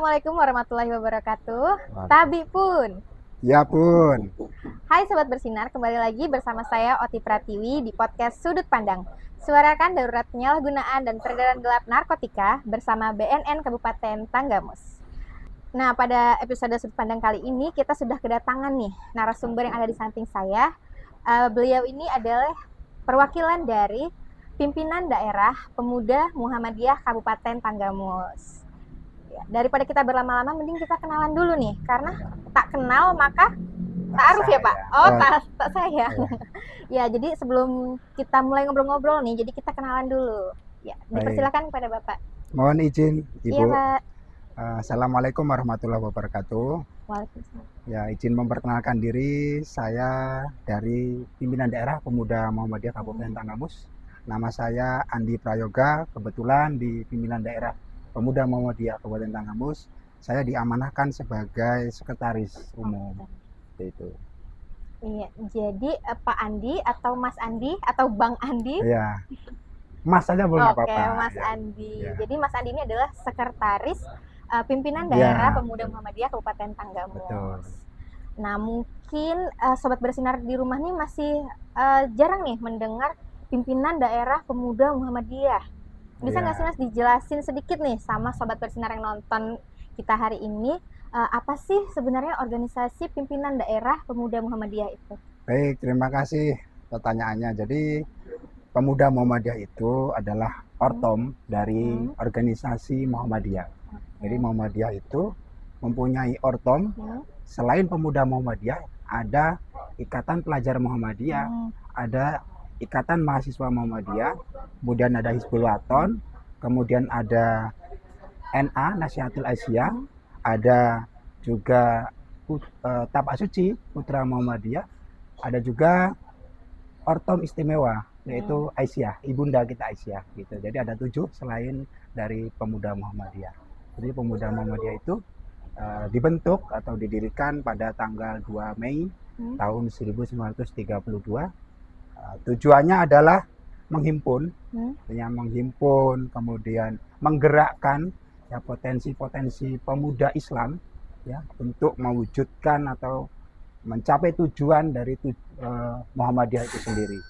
Assalamualaikum warahmatullahi wabarakatuh. Tabi pun. Ya pun. Hai Sobat Bersinar, kembali lagi bersama saya Oti Pratiwi di podcast Sudut Pandang. Suarakan darurat penyalahgunaan dan peredaran gelap narkotika bersama BNN Kabupaten Tanggamus. Nah, pada episode Sudut Pandang kali ini kita sudah kedatangan nih narasumber yang ada di samping saya. Beliau ini adalah perwakilan dari pimpinan daerah Pemuda Muhammadiyah Kabupaten Tanggamus. Ya, daripada kita berlama-lama, mending kita kenalan dulu nih, karena tak kenal maka ta'aruf ya Pak. Tak saya. Ya, jadi sebelum kita mulai ngobrol-ngobrol nih, jadi kita kenalan dulu. Ya, dipersilakan kepada Bapak. Mohon izin Ibu. Iya Pak. Assalamualaikum warahmatullahi wabarakatuh. Waalaikumsalam. Ya, izin memperkenalkan diri, saya dari pimpinan daerah Pemuda Muhammadiyah Kabupaten Tanggamus. Nama saya Andi Prayoga, kebetulan di pimpinan daerah Pemuda Muhammadiyah Kabupaten Tanggamus, saya diamanahkan sebagai sekretaris umum. Itu. Iya, jadi Pak Andi atau Mas Andi atau Bang Andi? Iya. Mas saja boleh apa-apa. Oke, Mas ya. Andi. Ya. Jadi Mas Andi ini adalah sekretaris pimpinan daerah Pemuda Muhammadiyah Kabupaten Tanggamus. Betul. Nah, mungkin Sobat Bersinar di rumah nih masih jarang nih mendengar pimpinan daerah Pemuda Muhammadiyah. Bisa nggak sih Mas dijelasin sedikit nih sama Sobat Bersinar yang nonton kita hari ini, apa sih sebenarnya organisasi pimpinan daerah Pemuda Muhammadiyah itu? Baik, terima kasih pertanyaannya. Jadi Pemuda Muhammadiyah itu adalah ortom dari organisasi Muhammadiyah. Jadi Muhammadiyah itu mempunyai ortom. Selain Pemuda Muhammadiyah, ada Ikatan Pelajar Muhammadiyah, ada Ikatan Mahasiswa Muhammadiyah, kemudian ada Hizbul Waton, kemudian ada NA Nasihatul Aisyah, ada juga Tapak Suci Putra Muhammadiyah, ada juga Ortom Istimewa yaitu Aisyah, ibunda kita Aisyah gitu. Jadi ada 7 selain dari Pemuda Muhammadiyah. Jadi Pemuda Muhammadiyah itu dibentuk atau didirikan pada tanggal 2 Mei tahun 1932. Tujuannya adalah menghimpun, kemudian menggerakkan ya potensi-potensi pemuda Islam ya untuk mewujudkan atau mencapai tujuan dari Muhammadiyah itu sendiri.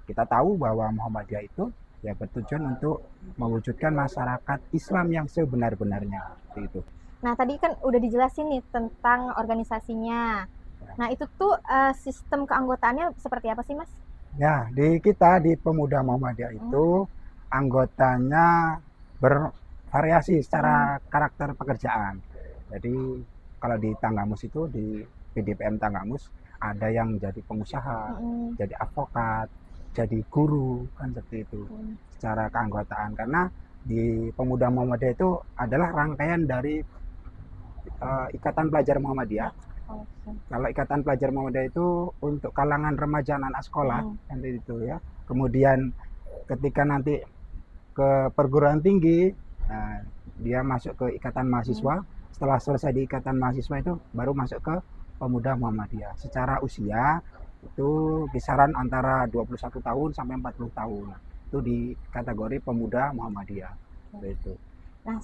Kita tahu bahwa Muhammadiyah itu ya bertujuan untuk mewujudkan masyarakat Islam yang sebenar-benarnya itu. Nah, tadi kan udah dijelasin nih tentang organisasinya. Nah, itu tuh sistem keanggotaannya seperti apa sih, Mas? Ya, di Pemuda Muhammadiyah itu anggotanya bervariasi secara karakter pekerjaan. Jadi kalau di Tanggamus itu di PDPM Tanggamus ada yang jadi pengusaha, jadi advokat, jadi guru kan seperti itu. Secara keanggotaan, karena di Pemuda Muhammadiyah itu adalah rangkaian dari Ikatan Pelajar Muhammadiyah. Kalau Ikatan Pelajar Muhammadiyah itu untuk kalangan remaja anak sekolah nanti itu ya. Kemudian ketika nanti ke perguruan tinggi, dia masuk ke Ikatan Mahasiswa. Setelah selesai di Ikatan Mahasiswa itu baru masuk ke Pemuda Muhammadiyah. Secara usia itu kisaran antara 21 tahun sampai 40 tahun. Itu di kategori Pemuda Muhammadiyah. Itu. Nah,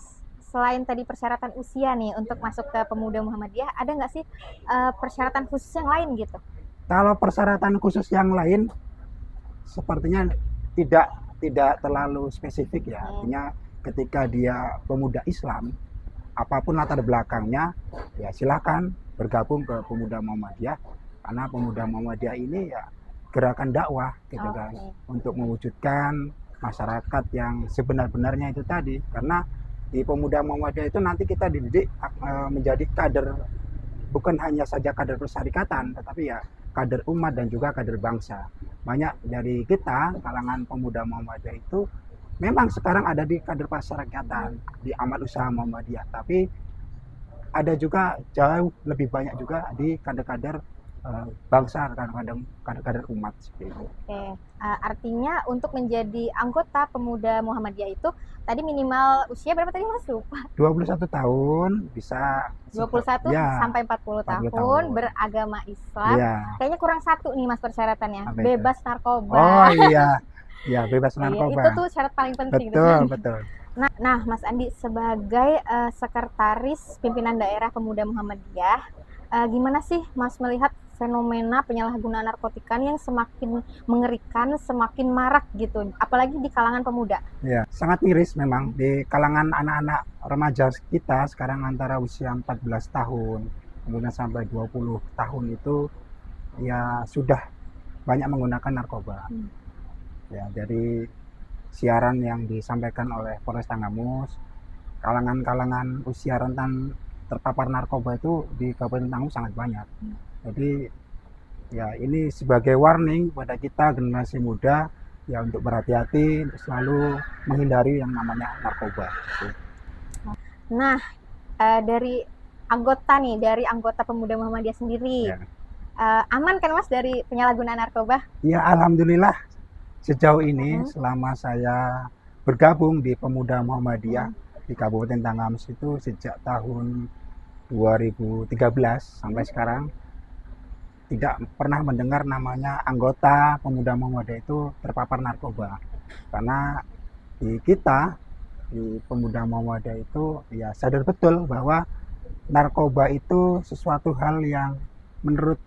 selain tadi persyaratan usia nih untuk masuk ke Pemuda Muhammadiyah, ada nggak sih persyaratan khusus yang lain gitu? Kalau persyaratan khusus yang lain, sepertinya tidak terlalu spesifik ya. Artinya ketika dia pemuda Islam, apapun latar belakangnya, ya silakan bergabung ke Pemuda Muhammadiyah. Karena Pemuda Muhammadiyah ini ya gerakan dakwah gitu kan, untuk mewujudkan masyarakat yang sebenar-benarnya itu tadi. Karena di Pemuda Muhammadiyah itu nanti kita dididik menjadi kader, bukan hanya saja kader persyarikatan, tetapi ya kader umat dan juga kader bangsa. Banyak dari kita kalangan Pemuda Muhammadiyah itu memang sekarang ada di kader persyarikatan, di amat usaha Muhammadiyah, tapi ada juga jauh lebih banyak juga di kader-kader bangsa, kader-kader umat seperti itu. Oke, artinya untuk menjadi anggota Pemuda Muhammadiyah itu tadi minimal usia berapa tadi Mas? Lupa. 21 tahun bisa 21 sampai 40 tahun, beragama Islam. Kayaknya kurang satu nih Mas persyaratannya. Bebas narkoba. Oh iya. Ya, bebas narkoba. Itu tuh syarat paling penting. Betul. Nah, Mas Andi sebagai sekretaris pimpinan daerah Pemuda Muhammadiyah, gimana sih Mas melihat fenomena penyalahgunaan narkotika yang semakin mengerikan, semakin marak gitu, apalagi di kalangan pemuda? Ya, sangat miris memang di kalangan anak-anak remaja kita sekarang antara usia 14 tahun kemudian sampai 20 tahun itu ya sudah banyak menggunakan narkoba. Ya, jadi siaran yang disampaikan oleh Polres Tanggamus, kalangan-kalangan usia rentan terpapar narkoba itu di Kabupaten Tanggamus sangat banyak. Jadi ya ini sebagai warning pada kita generasi muda ya untuk berhati-hati, untuk selalu menghindari yang namanya narkoba. Nah, dari anggota Pemuda Muhammadiyah sendiri, Ya. aman kan Mas dari penyalahgunaan narkoba? Ya alhamdulillah sejauh ini selama saya bergabung di Pemuda Muhammadiyah di Kabupaten Tanggamus itu sejak tahun 2013 sampai sekarang tidak pernah mendengar namanya anggota Pemuda Muhammadiyah itu terpapar narkoba. Karena di kita di Pemuda Muhammadiyah itu ya sadar betul bahwa narkoba itu sesuatu hal yang menurut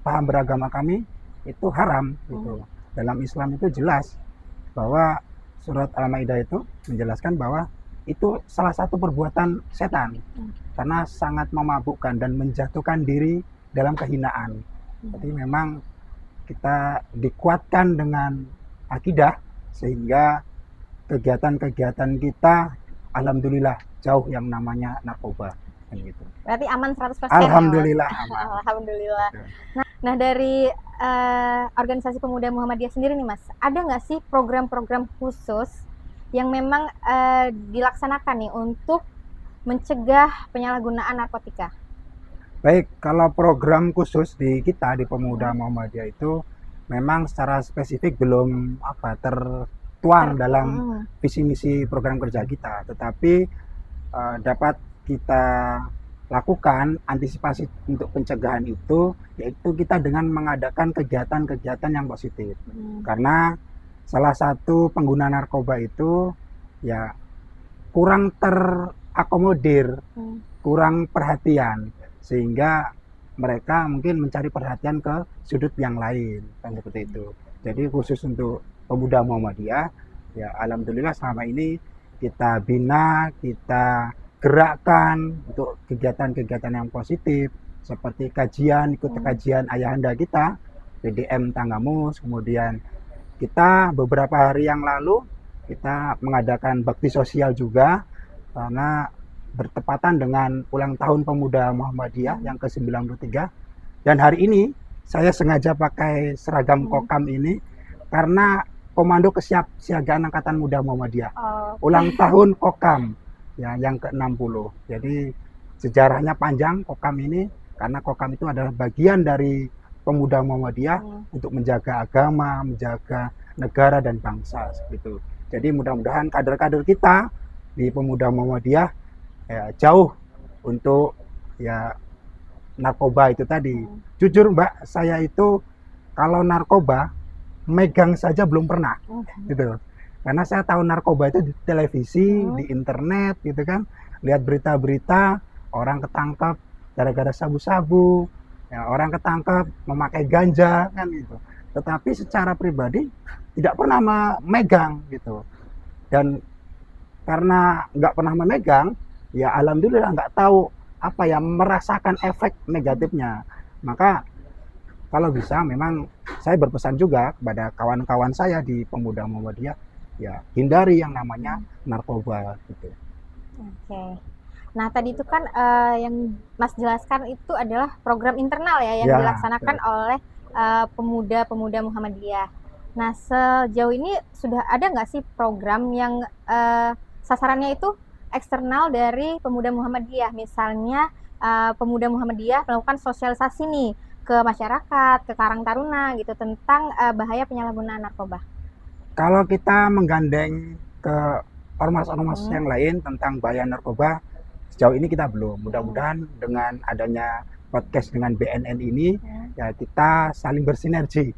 paham beragama kami itu haram gitu. Dalam Islam itu jelas bahwa surat Al-Maidah itu menjelaskan bahwa itu salah satu perbuatan setan karena sangat memabukkan dan menjatuhkan diri dalam kehinaan. Jadi memang kita dikuatkan dengan akidah sehingga kegiatan-kegiatan kita alhamdulillah jauh yang namanya narkoba gitu. Berarti aman 100% Alhamdulillah ya, Mas? aman. Alhamdulillah. Nah, dari organisasi Pemuda Muhammadiyah sendiri nih Mas, ada nggak sih program-program khusus yang memang dilaksanakan nih untuk mencegah penyalahgunaan narkotika? Baik, kalau program khusus di kita di Pemuda Muhammadiyah itu memang secara spesifik belum tertuang dalam visi misi program kerja kita, tetapi dapat kita lakukan antisipasi untuk pencegahan itu yaitu kita dengan mengadakan kegiatan-kegiatan yang positif. Karena salah satu pengguna narkoba itu ya kurang terakomodir, kurang perhatian sehingga mereka mungkin mencari perhatian ke sudut yang lain kan seperti itu. Jadi khusus untuk Pemuda Muhammadiyah ya alhamdulillah selama ini kita bina, kita gerakkan untuk kegiatan-kegiatan yang positif seperti kajian, ikut kajian ayahanda kita PDM Tanggamus, kemudian kita beberapa hari yang lalu kita mengadakan bakti sosial juga karena bertepatan dengan ulang tahun Pemuda Muhammadiyah yang ke-93 dan hari ini saya sengaja pakai seragam kokam ini karena Komando Kesiapsiagaan Angkatan Muda Muhammadiyah ulang tahun kokam ya yang ke-60. Jadi sejarahnya panjang kokam ini karena kokam itu adalah bagian dari Pemuda Muhammadiyah untuk menjaga agama, menjaga negara dan bangsa seperti itu. Jadi mudah-mudahan kader-kader kita di Pemuda Muhammadiyah ya, jauh untuk ya narkoba itu tadi. Jujur Mbak, saya itu kalau narkoba megang saja belum pernah gitu. Karena saya tahu narkoba itu di televisi, di internet gitu kan. Lihat berita-berita orang ketangkap gara-gara sabu-sabu, ya, orang ketangkap memakai ganja kan gitu. Tetapi secara pribadi tidak pernah memegang gitu. Dan karena nggak pernah memegang, ya alhamdulillah nggak tahu apa ya merasakan efek negatifnya. Maka kalau bisa memang saya berpesan juga kepada kawan-kawan saya di Pemuda Muhammadiyah ya hindari yang namanya narkoba gitu. Oke. Nah tadi itu kan yang Mas jelaskan itu adalah program internal ya yang dilaksanakan oleh pemuda-pemuda Muhammadiyah. Nah sejauh ini sudah ada nggak sih program yang sasarannya itu eksternal dari Pemuda Muhammadiyah, misalnya Pemuda Muhammadiyah melakukan sosialisasi nih ke masyarakat, ke Karang Taruna gitu tentang bahaya penyalahgunaan narkoba? Kalau kita menggandeng ke ormas-ormas yang lain tentang bahaya narkoba, sejauh ini kita belum. Mudah-mudahan dengan adanya podcast dengan BNN ini ya kita saling bersinergi.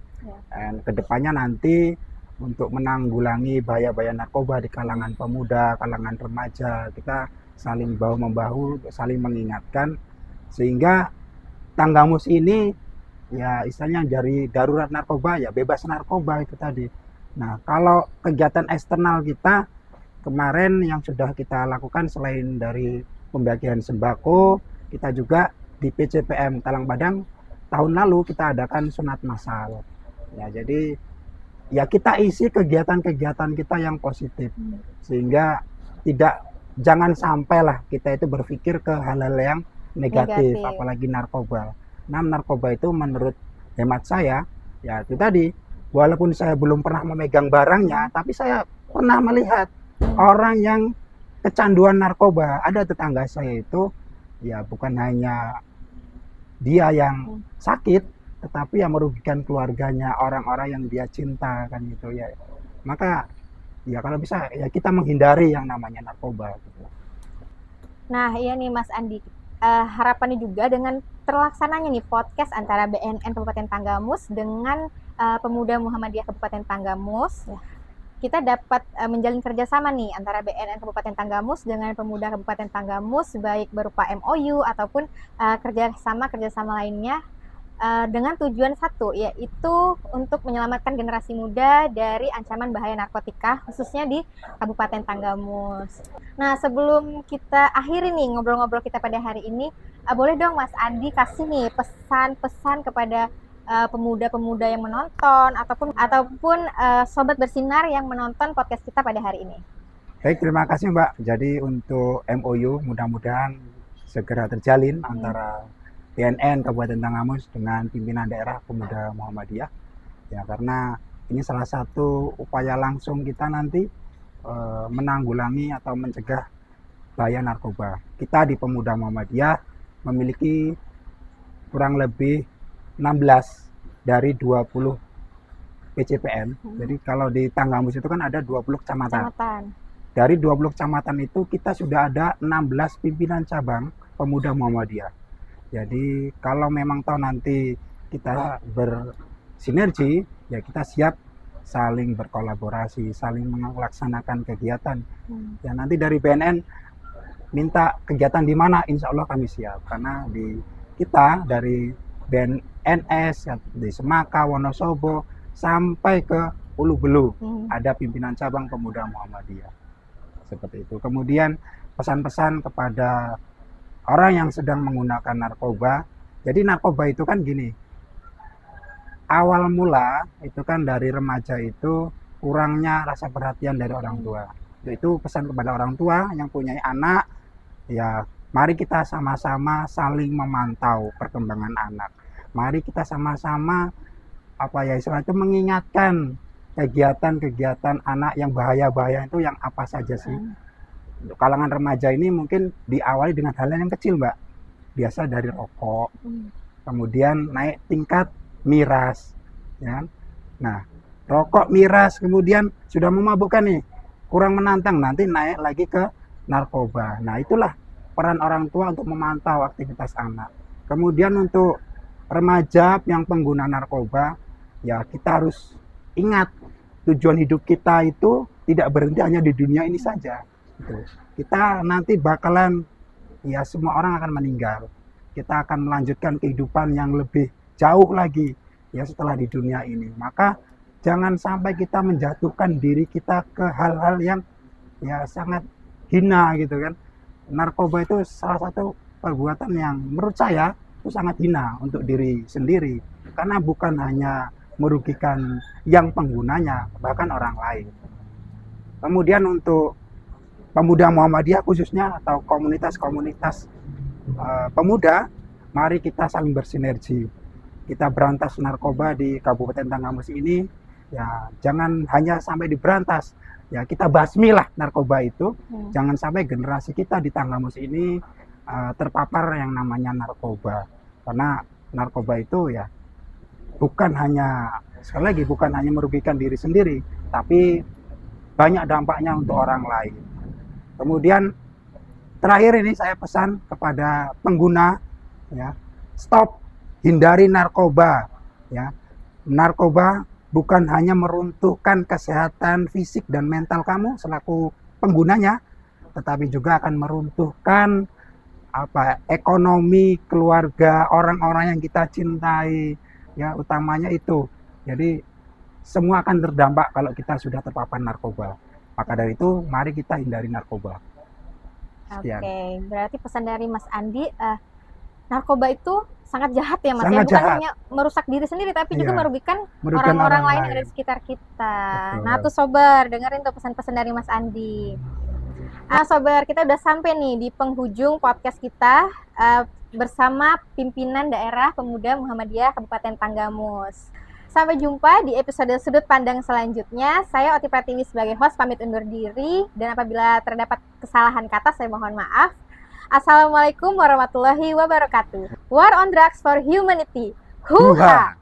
Dan kedepannya nanti untuk menanggulangi bahaya-bahaya narkoba di kalangan pemuda, kalangan remaja. Kita saling bahu-membahu, saling mengingatkan, sehingga Tanggamus ini ya istilahnya dari darurat narkoba, ya bebas narkoba itu tadi. Nah, kalau kegiatan eksternal kita kemarin yang sudah kita lakukan, selain dari pembagian sembako, kita juga di PCPM Talang Padang tahun lalu kita adakan sunat massal. Ya, jadi ya kita isi kegiatan-kegiatan kita yang positif, sehingga jangan sampailah kita itu berpikir ke hal-hal yang negatif, apalagi narkoba. Nah, narkoba itu menurut hemat saya, ya itu tadi, walaupun saya belum pernah memegang barangnya, tapi saya pernah melihat orang yang kecanduan narkoba. Ada tetangga saya itu, ya bukan hanya dia yang sakit, tetapi yang merugikan keluarganya, orang-orang yang dia cinta, kan gitu ya. Maka ya kalau bisa ya kita menghindari yang namanya narkoba gitu. Nah, iya nih Mas Andi, harapannya juga dengan terlaksananya nih podcast antara BNN Kabupaten Tanggamus dengan Pemuda Muhammadiyah Kabupaten Tanggamus, kita dapat menjalin kerjasama nih antara BNN Kabupaten Tanggamus dengan Pemuda Kabupaten Tanggamus, baik berupa MOU ataupun kerjasama lainnya, dengan tujuan satu, yaitu untuk menyelamatkan generasi muda dari ancaman bahaya narkotika, khususnya di Kabupaten Tanggamus. Nah, sebelum kita akhiri nih ngobrol-ngobrol kita pada hari ini, boleh dong Mas Andi kasih nih pesan-pesan kepada pemuda-pemuda yang menonton ataupun sobat bersinar yang menonton podcast kita pada hari ini. Baik, terima kasih Mbak. Jadi untuk MOU mudah-mudahan segera terjalin antara BNN Kabupaten Tanggamus dengan pimpinan daerah Pemuda Muhammadiyah, ya, karena ini salah satu upaya langsung kita nanti menanggulangi atau mencegah bahaya narkoba. Kita di Pemuda Muhammadiyah memiliki kurang lebih 16 dari 20 PCPM. Jadi kalau di Tanggamus itu kan ada 20 kecamatan. Dari 20 kecamatan itu kita sudah ada 16 pimpinan cabang Pemuda Muhammadiyah. Jadi kalau memang tahu nanti kita bersinergi, ya kita siap saling berkolaborasi, saling melaksanakan kegiatan. Ya nanti dari BNN minta kegiatan di mana, insya Allah kami siap. Karena kita dari BNNS di Semaka, Wonosobo sampai ke Ulu Belu ada pimpinan cabang Pemuda Muhammadiyah. Seperti itu. Kemudian pesan-pesan kepada orang yang sedang menggunakan narkoba. Jadi narkoba itu kan gini, awal mula itu kan dari remaja itu kurangnya rasa perhatian dari orang tua. Itu pesan kepada orang tua yang punya anak, ya mari kita sama-sama saling memantau perkembangan anak. Mari kita sama-sama istilahnya itu mengingatkan kegiatan-kegiatan anak yang bahaya-bahaya itu yang apa saja sih. Untuk kalangan remaja ini mungkin diawali dengan hal yang kecil, Mbak. Biasa dari rokok, kemudian naik tingkat miras, ya. Nah, rokok, miras, kemudian sudah memabukkan nih, kurang menantang, nanti naik lagi ke narkoba. Nah, itulah peran orang tua untuk memantau aktivitas anak. Kemudian untuk remaja yang pengguna narkoba, ya kita harus ingat tujuan hidup kita itu tidak berhenti hanya di dunia ini saja. Kita nanti bakalan, ya semua orang akan meninggal. Kita akan melanjutkan kehidupan yang lebih jauh lagi ya setelah di dunia ini. Maka jangan sampai kita menjatuhkan diri kita ke hal-hal yang ya sangat hina gitu kan. Narkoba itu salah satu perbuatan yang menurut saya itu sangat hina untuk diri sendiri, karena bukan hanya merugikan yang penggunanya, bahkan orang lain. Kemudian untuk Pemuda Muhammadiyah khususnya atau komunitas-komunitas pemuda, mari kita saling bersinergi. Kita berantas narkoba di Kabupaten Tanggamus ini, ya jangan hanya sampai diberantas, ya kita basmilah narkoba itu. Jangan sampai generasi kita di Tanggamus ini terpapar yang namanya narkoba. Karena narkoba itu ya bukan hanya, sekali lagi, bukan hanya merugikan diri sendiri, tapi banyak dampaknya untuk orang lain. Kemudian terakhir ini saya pesan kepada pengguna, ya, stop, hindari narkoba, ya. Narkoba bukan hanya meruntuhkan kesehatan fisik dan mental kamu selaku penggunanya, tetapi juga akan meruntuhkan ekonomi keluarga, orang-orang yang kita cintai, ya utamanya itu. Jadi semua akan terdampak kalau kita sudah terpapar narkoba. Maka dari itu, mari kita hindari narkoba. Sekian. Oke, berarti pesan dari Mas Andi, narkoba itu sangat jahat ya Mas, Sangat ya? Bukan jahat. hanya merusak diri sendiri, tapi juga Iya, merugikan merugikan orang-orang orang lain yang lain. ada di sekitar kita. Betul. Nah tuh sobar, dengerin tuh pesan-pesan dari Mas Andi. Nah sobar, kita udah sampai nih di penghujung podcast kita bersama pimpinan daerah pemuda Muhammadiyah Kabupaten Tanggamus. Sampai jumpa di episode sudut pandang selanjutnya. Saya Oti Pratiwi sebagai host pamit undur diri, dan apabila terdapat kesalahan kata saya mohon maaf. Assalamualaikum warahmatullahi wabarakatuh. War on drugs for humanity. Huha!